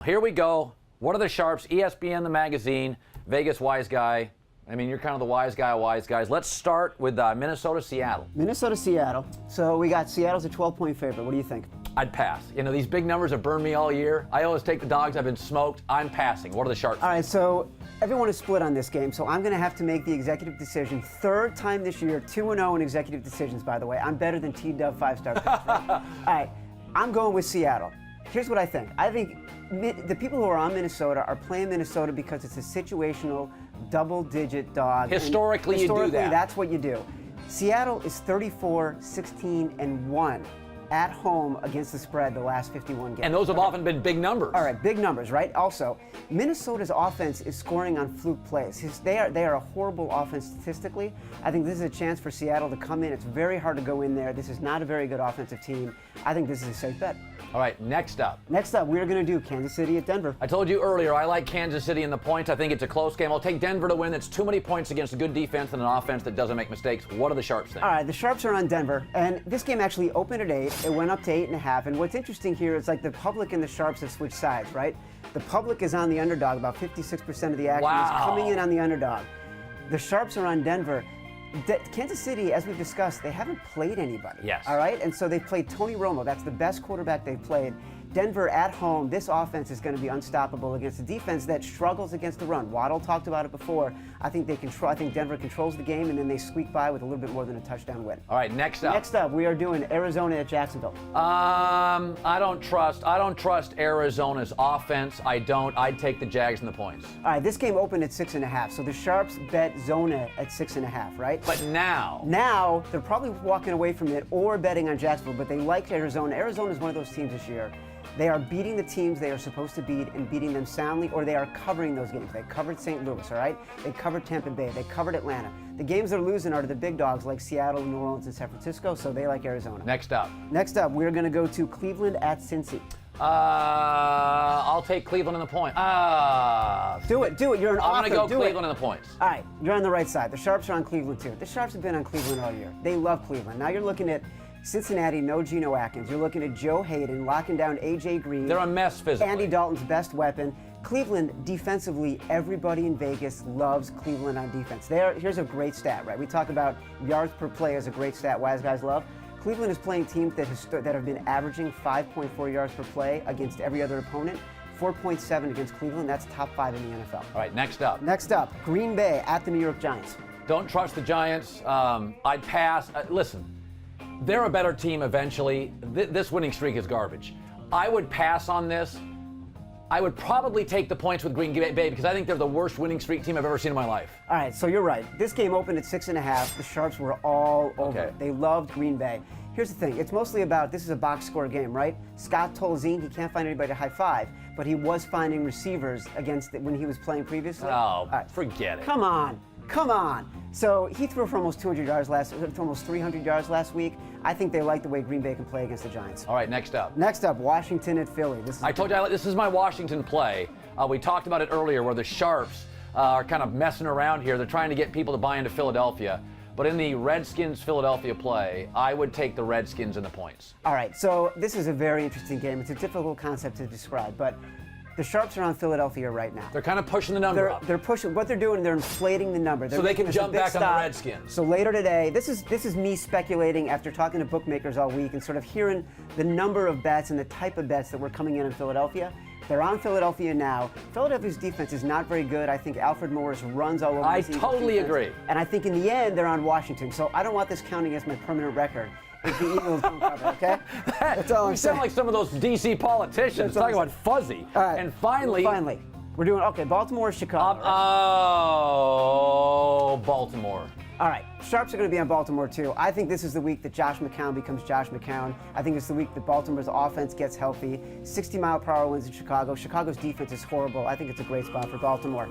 Here we go. What are the Sharps? ESPN the Magazine, Vegas wise guy. I mean, you're kind of the wise guy of wise guys. Let's start with Minnesota-Seattle. Minnesota-Seattle. So we got Seattle's a 12-point favorite. What do you think? I'd pass. You know, these big numbers have burned me all year. I always take the dogs. I've been smoked. I'm passing. What are the Sharps? All right, so everyone is split on this game, so I'm going to have to make the executive decision. Third time this year, 2-0 in executive decisions, by the way. I'm better than T-Dub 5-star picks, right? All right, I'm going with Seattle. Here's what I think. I think the people who are on Minnesota are playing Minnesota because it's a situational, double-digit dog. Historically, you do that. That's what you do. Seattle is 34-16-1 at home against the spread the last 51 games. And those have often been big numbers. All right, big numbers, right? Also, Minnesota's offense is scoring on fluke plays. They are a horrible offense statistically. I think this is a chance for Seattle to come in. It's very hard to go in there. This is not a very good offensive team. I think this is a safe bet. All right, next up. Next up, we're going to do Kansas City at Denver. I told you earlier, I like Kansas City in the points. I think it's a close game. I'll take Denver to win. It's too many points against a good defense and an offense that doesn't make mistakes. What do the Sharps think? All right, the Sharps are on Denver, and this game actually opened at 8. It went up to 8.5. And what's interesting here is like the public and the Sharps have switched sides, right? The public is on the underdog. About 56% of the action is coming in on the underdog. The Sharps are on Denver. Kansas City, as we've discussed, they haven't played anybody. Yes. All right? And so they've played Tony Romo. That's the best quarterback they've played. Denver at home, this offense is going to be unstoppable against a defense that struggles against the run. Waddle talked about it before. I think Denver controls the game, and then they squeak by with a little bit more than a touchdown win. All right, next up. Next up, we are doing Arizona at Jacksonville. I don't trust Arizona's offense. I'd take the Jags in the points. All right, this game opened at 6.5, so the Sharps bet Zona at 6.5, right? But now they're probably walking away from it or betting on Jacksonville, but they like Arizona. Arizona is one of those teams this year. They are beating the teams they are supposed to beat and beating them soundly, or they are covering those games. They covered St. Louis, all right? They covered Tampa Bay. They covered Atlanta. The games they're losing are to the big dogs like Seattle, New Orleans, and San Francisco, so they like Arizona. Next up, we're going to go to Cleveland at Cincy. I'll take Cleveland in the point. Do it. You're an author. I'm going to go Cleveland in the points. All right, you're on the right side. The Sharps are on Cleveland, too. The Sharps have been on Cleveland all year. They love Cleveland. Now you're looking at Cincinnati, no Geno Atkins. You're looking at Joe Hayden locking down A.J. Green. They're a mess physically. Andy Dalton's best weapon. Cleveland, defensively, everybody in Vegas loves Cleveland on defense. Here's a great stat, right? We talk about yards per play as a great stat wise guys love. Cleveland is playing teams that have been averaging 5.4 yards per play against every other opponent. 4.7 against Cleveland. That's top 5 in the NFL. All right, next up, Green Bay at the New York Giants. Don't trust the Giants. I'd pass. Listen, they're a better team eventually. This winning streak is garbage. I would pass on this. I would probably take the points with Green Bay because I think they're the worst winning streak team I've ever seen in my life. All right, so you're right. This game opened at 6.5. The Sharps were all over it. They loved Green Bay. Here's the thing. It's mostly about, this is a box score game, right? Scott Tolzien, he can't find anybody to high five, but he was finding receivers when he was playing previously. Oh, forget it. Come on. So he threw for almost 200 yards almost 300 yards last week. I think they like the way Green Bay can play against the Giants. All right, next up, Washington at Philly. I told you this is my Washington play. We talked about it earlier where the Sharps are kind of messing around here. They're trying to get people to buy into Philadelphia. But in the Redskins-Philadelphia play, I would take the Redskins in the points. All right, so this is a very interesting game. It's a difficult concept to describe, but the Sharps are on Philadelphia right now. They're kind of pushing the number up. They're pushing. What they're doing, they're inflating the number. So they can jump back on the Redskins. So later today, this is me speculating after talking to bookmakers all week and sort of hearing the number of bets and the type of bets that were coming in Philadelphia. They're on Philadelphia now. Philadelphia's defense is not very good. I think Alfred Morris runs all over. I totally agree. And I think in the end, they're on Washington. So I don't want this counting as my permanent record if the Eagles don't cover, okay? That's all I'm saying. You sound like some of those D.C. politicians talking about fuzzy. All right. And finally, we're doing, Baltimore, Chicago. Oh, Baltimore. All right, Sharps are going to be on Baltimore too. I think this is the week that Josh McCown becomes Josh McCown. I think it's the week that Baltimore's offense gets healthy. 60-mile-per-hour winds in Chicago. Chicago's defense is horrible. I think it's a great spot for Baltimore.